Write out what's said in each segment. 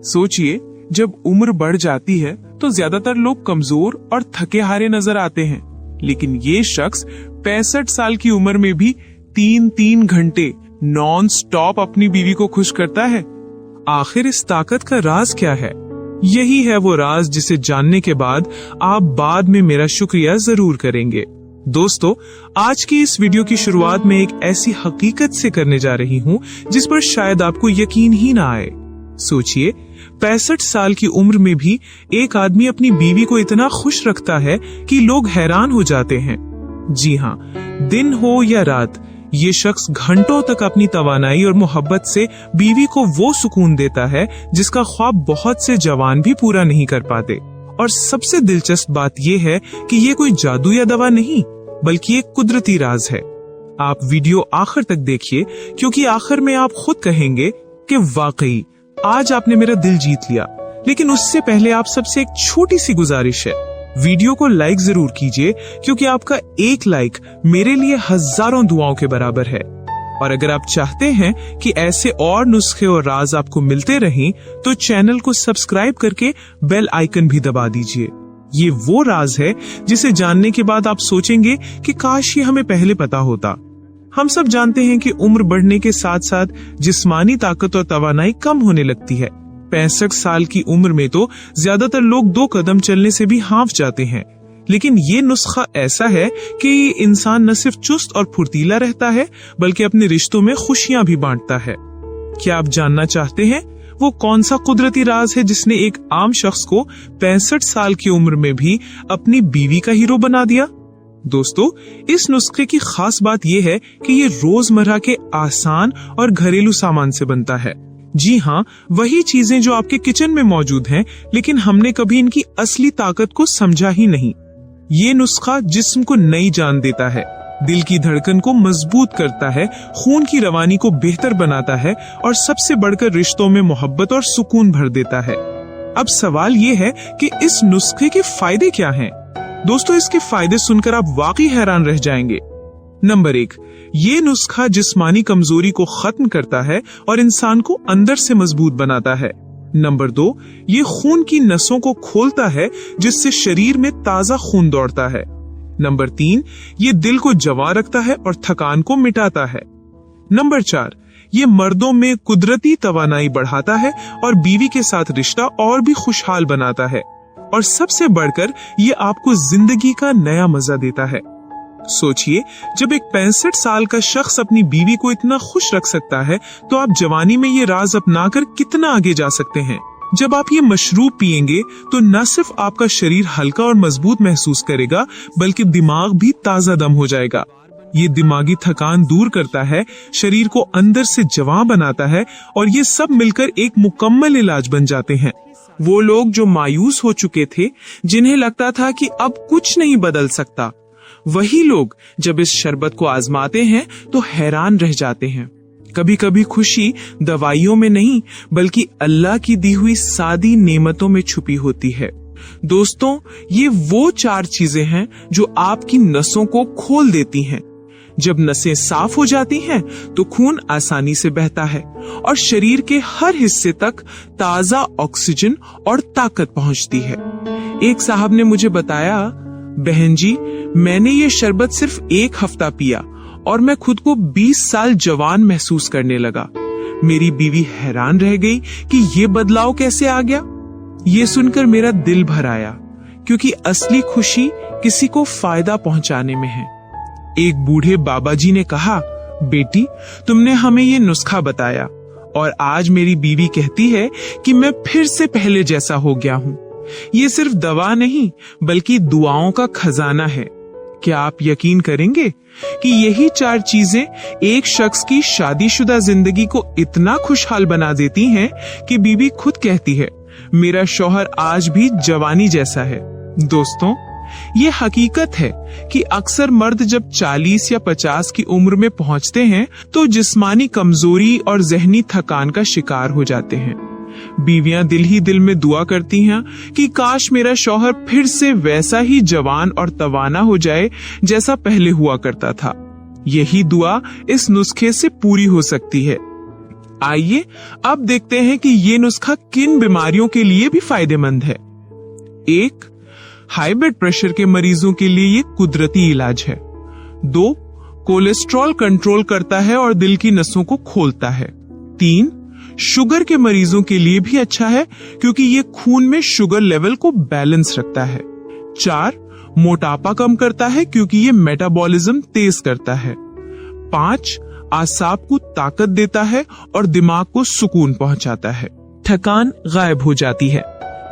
सोचिए, जब उम्र बढ़ जाती है तो ज्यादातर लोग कमजोर और थके हारे नजर आते हैं, लेकिन ये शख्स 65 साल की उम्र में भी 3-3 घंटे नॉन स्टॉप अपनी बीवी को खुश करता है। आखिर इस ताकत का राज क्या है? यही है वो राज जिसे जानने के बाद आप बाद में मेरा शुक्रिया जरूर करेंगे। दोस्तों, आज की इस वीडियो की शुरुआत में एक ऐसी हकीकत से करने जा रही हूँ जिस पर शायद आपको यकीन ही ना आए। सोचिए, 65 साल की उम्र में भी एक आदमी अपनी बीवी को इतना खुश रखता है कि लोग हैरान हो जाते हैं। जी हाँ, दिन हो या रात, ये शख्स घंटों तक अपनी तवानाई और मोहब्बत से बीवी को वो सुकून देता है जिसका ख्वाब बहुत से जवान भी पूरा नहीं कर पाते। और सबसे दिलचस्प बात यह है कि ये कोई जादू या दवा नहीं, बल्कि एक कुदरती राज है। आप वीडियो आखिर तक देखिए, क्योंकि आखिर में आप खुद कहेंगे कि वाकई आज आपने मेरा दिल जीत लिया। लेकिन उससे पहले आप सबसे एक छोटी सी गुजारिश है, वीडियो को लाइक जरूर कीजिए, क्योंकि आपका एक लाइक मेरे लिए हजारों दुआओं के बराबर है। और अगर आप चाहते हैं कि ऐसे और नुस्खे और राज आपको मिलते रहें, तो चैनल को सब्सक्राइब करके बेल आइकन भी दबा दीजिए। ये वो राज है जिसे जानने के बाद आप सोचेंगे कि काश ये हमें पहले पता होता। हम सब जानते हैं कि उम्र बढ़ने के साथ साथ जिस्मानी ताकत और तवानाई कम होने लगती है। 65 साल की उम्र में तो ज्यादातर लोग 2 कदम चलने से भी हांफ जाते हैं। लेकिन ये नुस्खा ऐसा है कि इंसान न सिर्फ चुस्त और फुर्तीला रहता है, बल्कि अपने रिश्तों में खुशियां भी बांटता है। क्या आप जानना चाहते हैं वो कौन सा कुदरती राज है जिसने एक आम शख्स को 65 साल की उम्र में भी अपनी बीवी का हीरो बना दिया? दोस्तों, इस नुस्खे की खास बात यह है कि ये रोजमर्रा के आसान और घरेलू सामान से बनता है। जी हाँ, वही चीजें जो आपके किचन में मौजूद हैं, लेकिन हमने कभी इनकी असली ताकत को समझा ही नहीं। ये नुस्खा जिस्म को नई जान देता है, दिल की धड़कन को मजबूत करता है, खून की रवानी को बेहतर बनाता है और सबसे बढ़कर रिश्तों में मोहब्बत और सुकून भर देता है। अब सवाल ये है कि इस नुस्खे के फायदे क्या हैं? दोस्तों, इसके फायदे सुनकर आप वाकई हैरान रह जाएंगे। नंबर 1, ये नुस्खा जिस्मानी कमजोरी को खत्म करता है और इंसान को अंदर से मजबूत बनाता है। नंबर 2, ये खून की नसों को खोलता है जिससे शरीर में ताजा खून दौड़ता है। नंबर 3, ये दिल को जवां रखता है और थकान को मिटाता है। नंबर 4, ये मर्दों में कुदरती तवानाई बढ़ाता है और बीवी के साथ रिश्ता और भी खुशहाल बनाता है। और सबसे बढ़कर ये आपको जिंदगी का नया मजा देता है। सोचिए, जब एक 65 साल का शख्स अपनी बीवी को इतना खुश रख सकता है, तो आप जवानी में ये राज अपनाकर कितना आगे जा सकते हैं। जब आप ये मशरूब पिएंगे तो न सिर्फ आपका शरीर हल्का और मजबूत महसूस करेगा, बल्कि दिमाग भी ताजा दम हो जाएगा। ये दिमागी थकान दूर करता है, शरीर को अंदर से जवां बनाता है और ये सब मिलकर एक मुकम्मल इलाज बन जाते हैं। वो लोग जो मायूस हो चुके थे, जिन्हें लगता था कि अब कुछ नहीं बदल सकता, वही लोग जब इस शरबत को आजमाते हैं तो हैरान रह जाते हैं। कभी कभी खुशी दवाइयों में नहीं, बल्कि अल्लाह की दी हुई सादी नेमतों में छुपी होती है। दोस्तों, ये वो 4 चीजें हैं जो आपकी नसों को खोल देती हैं। जब नसें साफ हो जाती हैं तो खून आसानी से बहता है और शरीर के हर हिस्से तक ताजा ऑक्सीजन और ताकत पहुंचती है। एक साहब ने मुझे बताया, बहन जी, मैंने ये शरबत सिर्फ 1 हफ्ता पिया और मैं खुद को 20 साल जवान महसूस करने लगा। मेरी बीवी हैरान रह गई कि ये बदलाव कैसे आ गया। ये सुनकर मेरा दिल भर आया, क्योंकि असली खुशी किसी को फायदा पहुंचाने में है। एक बूढ़े बाबा जी ने कहा, बेटी, तुमने हमें ये नुस्खा बताया और आज मेरी बीवी कहती है कि मैं फिर से पहले जैसा हो गया हूँ। ये सिर्फ दवा नहीं, बल्कि दुआओं का खजाना है। क्या आप यकीन करेंगे कि यही 4 चीजें एक शख्स की शादीशुदा जिंदगी को इतना खुशहाल बना देती हैं कि बीवी खुद कहती है, मेरा शौहर आज भी जवानी जैसा है। दोस्तों, ये हकीकत है कि अक्सर मर्द जब 40 या 50 की उम्र में पहुंचते हैं तो जिस्मानी कमजोरी और जहनी थकान का शिकार हो जाते हैं। बीवियां दिल ही दिल में दुआ करती हैं कि काश मेरा शौहर फिर से वैसा ही जवान और तवाना हो जाए जैसा पहले हुआ करता था। यही दुआ इस नुस्खे से पूरी हो सकती है। आइए अब देखते हैं कि ये नुस्खा किन बीमारियों के लिए भी फायदेमंद है। 1. हाई ब्लड प्रेशर के मरीजों के लिए ये कुदरती इलाज है। 2. कोलेस्ट्रॉल कंट्रोल करता है और दिल की नसों को खोलता है। 3. शुगर के मरीजों के लिए भी अच्छा है क्योंकि ये खून में शुगर लेवल को बैलेंस रखता है। 4. मोटापा कम करता है क्योंकि ये मेटाबॉलिज्म तेज करता है। 5. आसाब को ताकत देता है और दिमाग को सुकून पहुंचाता है। थकान गायब हो जाती है,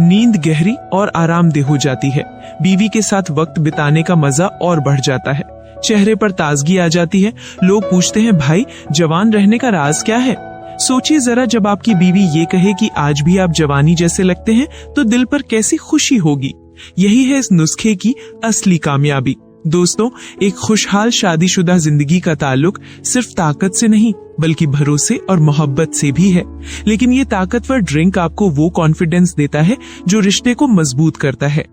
नींद गहरी और आरामदेह हो जाती है, बीवी के साथ वक्त बिताने का मजा और बढ़ जाता है, चेहरे पर ताजगी आ जाती है। लोग पूछते हैं, भाई जवान रहने का राज क्या है? सोचिए जरा, जब आपकी बीवी ये कहे कि आज भी आप जवानी जैसे लगते हैं तो दिल पर कैसी खुशी होगी। यही है इस नुस्खे की असली कामयाबी। दोस्तों, एक खुशहाल शादीशुदा जिंदगी का ताल्लुक सिर्फ ताकत से नहीं बल्कि भरोसे और मोहब्बत से भी है। लेकिन ये ताकतवर ड्रिंक आपको वो कॉन्फिडेंस देता है जो रिश्ते को मजबूत करता है।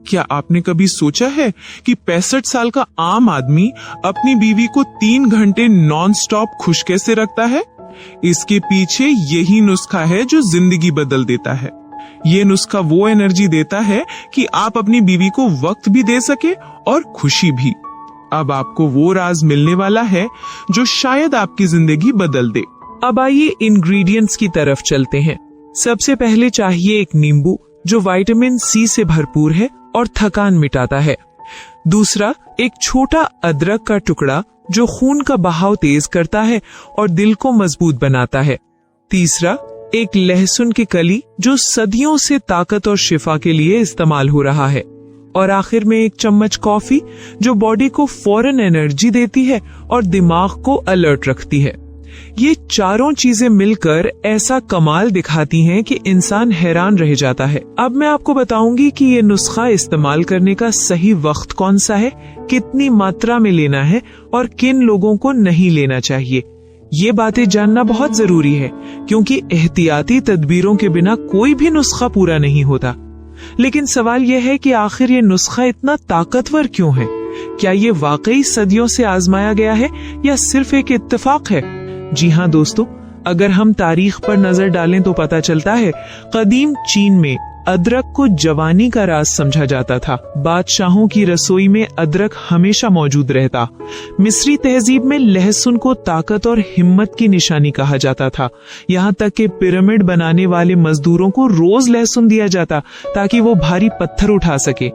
क्या आपने कभी सोचा है कि 65 साल का आम आदमी अपनी बीवी को 3 घंटे नॉन स्टॉप खुश कैसे रखता है? इसके पीछे यही नुस्खा है जो जिंदगी बदल देता है। ये नुस्खा वो एनर्जी देता है कि आप अपनी बीवी को वक्त भी दे सके और खुशी भी। अब आपको वो राज मिलने वाला है जो शायद आपकी जिंदगी बदल दे। अब आइए इंग्रेडिएंट्स की तरफ चलते हैं। सबसे पहले चाहिए एक नींबू जो विटामिन सी से भरपूर है और थकान मिटाता है। दूसरा, एक छोटा अदरक का टुकड़ा जो खून का बहाव तेज करता है और दिल को मजबूत बनाता है। तीसरा, एक लहसुन की कली जो सदियों से ताकत और शिफा के लिए इस्तेमाल हो रहा है। और आखिर में 1 चम्मच कॉफी जो बॉडी को फौरन एनर्जी देती है और दिमाग को अलर्ट रखती है। ये चारों चीजें मिलकर ऐसा कमाल दिखाती हैं कि इंसान हैरान रह जाता है। अब मैं आपको बताऊंगी कि ये नुस्खा इस्तेमाल करने का सही वक्त कौन सा है, कितनी मात्रा में लेना है और किन लोगों को नहीं लेना चाहिए। ये बातें जानना बहुत जरूरी है क्योंकि एहतियाती तदबीरों के बिना कोई भी नुस्खा पूरा नहीं होता। लेकिन सवाल यह है कि आखिर ये नुस्खा इतना ताकतवर क्यों है? क्या ये वाकई सदियों से आजमाया गया है या सिर्फ एक इत्तेफाक है? जी हाँ दोस्तों, अगर हम तारीख पर नजर डालें तो पता चलता है कदीम चीन में अदरक को जवानी का राज समझा जाता था। बादशाहों की रसोई में अदरक हमेशा मौजूद रहता। मिस्री तहजीब में लहसुन को ताकत और हिम्मत की निशानी कहा जाता था। यहाँ तक कि पिरामिड बनाने वाले मजदूरों को रोज लहसुन दिया जाता ताकि वो भारी पत्थर उठा सके।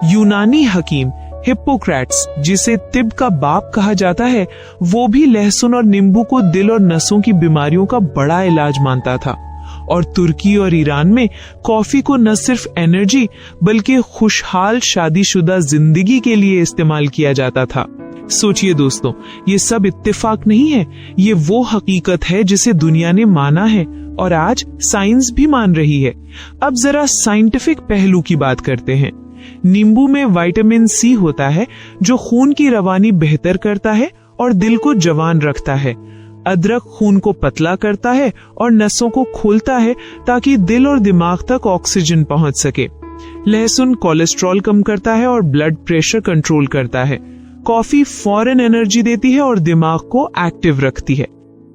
यूनानी हकीम हिप्पोक्रेट्स, जिसे तिब का बाप कहा जाता है, वो भी लहसुन और नींबू को दिल और नसों की बीमारियों का बड़ा इलाज मानता था। और तुर्की और ईरान में कॉफी को न सिर्फ एनर्जी बल्कि खुशहाल शादीशुदा जिंदगी के लिए इस्तेमाल किया जाता था। सोचिए दोस्तों, ये सब इत्तेफाक नहीं है, ये वो हकीकत है जिसे दुनिया ने माना है और आज साइंस भी मान रही है। अब जरा साइंटिफिक पहलू की बात करते हैं। नींबू में विटामिन सी होता है जो खून की रवानी बेहतर करता है और दिल को जवान रखता है। अदरक खून को पतला करता है और नसों को खोलता है ताकि दिल और दिमाग तक ऑक्सीजन पहुंच सके। लहसुन कोलेस्ट्रॉल कम करता है और ब्लड प्रेशर कंट्रोल करता है। कॉफी फौरन एनर्जी देती है और दिमाग को एक्टिव रखती है।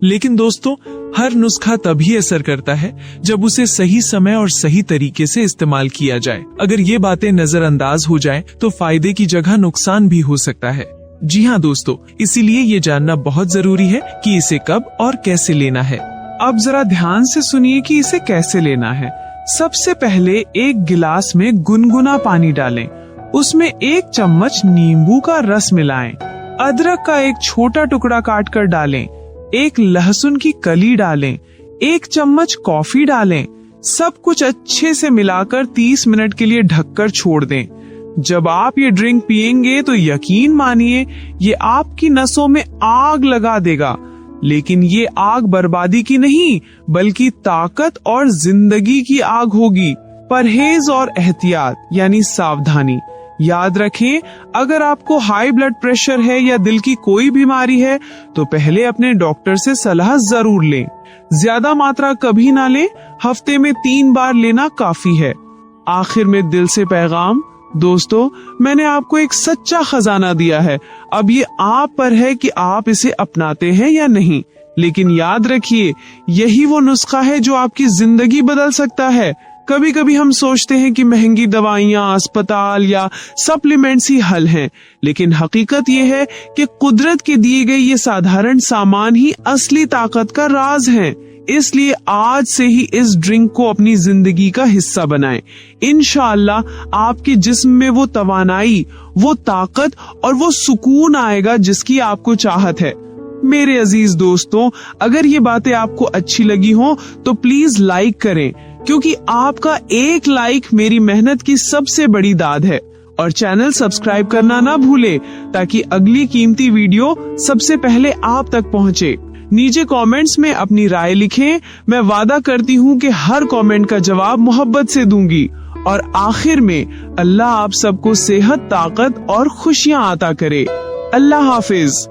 लेकिन दोस्तों, हर नुस्खा तभी असर करता है जब उसे सही समय और सही तरीके से इस्तेमाल किया जाए। अगर ये बातें नजरअंदाज हो जाएं, तो फायदे की जगह नुकसान भी हो सकता है। जी हाँ दोस्तों, इसीलिए ये जानना बहुत जरूरी है कि इसे कब और कैसे लेना है। अब जरा ध्यान से सुनिए कि इसे कैसे लेना है। सबसे पहले एक गिलास में गुनगुना पानी डालें, उसमें 1 चम्मच नींबू का रस मिलाएं, अदरक का एक छोटा टुकड़ा काट कर डालें, 1 लहसुन की कली डालें, 1 चम्मच कॉफी डालें। सब कुछ अच्छे से मिलाकर 30 मिनट के लिए ढककर छोड़ दें। जब आप ये ड्रिंक पिएंगे तो यकीन मानिए ये आपकी नसों में आग लगा देगा। लेकिन ये आग बर्बादी की नहीं बल्कि ताकत और जिंदगी की आग होगी। परहेज और एहतियात यानी सावधानी। याद रखें, अगर आपको हाई ब्लड प्रेशर है या दिल की कोई बीमारी है तो पहले अपने डॉक्टर से सलाह जरूर लें। ज्यादा मात्रा कभी ना लें, हफ्ते में 3 बार लेना काफी है। आखिर में दिल से पैगाम, दोस्तों, मैंने आपको एक सच्चा खजाना दिया है। अब ये आप पर है कि आप इसे अपनाते हैं या नहीं। लेकिन याद रखिए, यही वो नुस्खा है जो आपकी जिंदगी बदल सकता है। कभी कभी हम सोचते हैं कि महंगी दवाइयाँ, अस्पताल या सप्लीमेंट्स ही हल हैं, लेकिन हकीकत ये है कि कुदरत के दिए गए ये साधारण सामान ही असली ताकत का राज हैं। इसलिए आज से ही इस ड्रिंक को अपनी जिंदगी का हिस्सा बनाएं। इंशाअल्लाह आपके जिस्म में वो तवानाई, वो ताकत और वो सुकून आएगा जिसकी आपको चाहत है। मेरे अजीज दोस्तों, अगर ये बातें आपको अच्छी लगी हो तो प्लीज लाइक करें, क्योंकि आपका एक लाइक मेरी मेहनत की सबसे बड़ी दाद है। और चैनल सब्सक्राइब करना ना भूले ताकि अगली कीमती वीडियो सबसे पहले आप तक पहुंचे। नीचे कमेंट्स में अपनी राय लिखें। मैं वादा करती हूँ कि हर कमेंट का जवाब मोहब्बत से दूंगी। और आखिर में अल्लाह आप सबको सेहत, ताकत और खुशियाँ अता करे। अल्लाह हाफिज।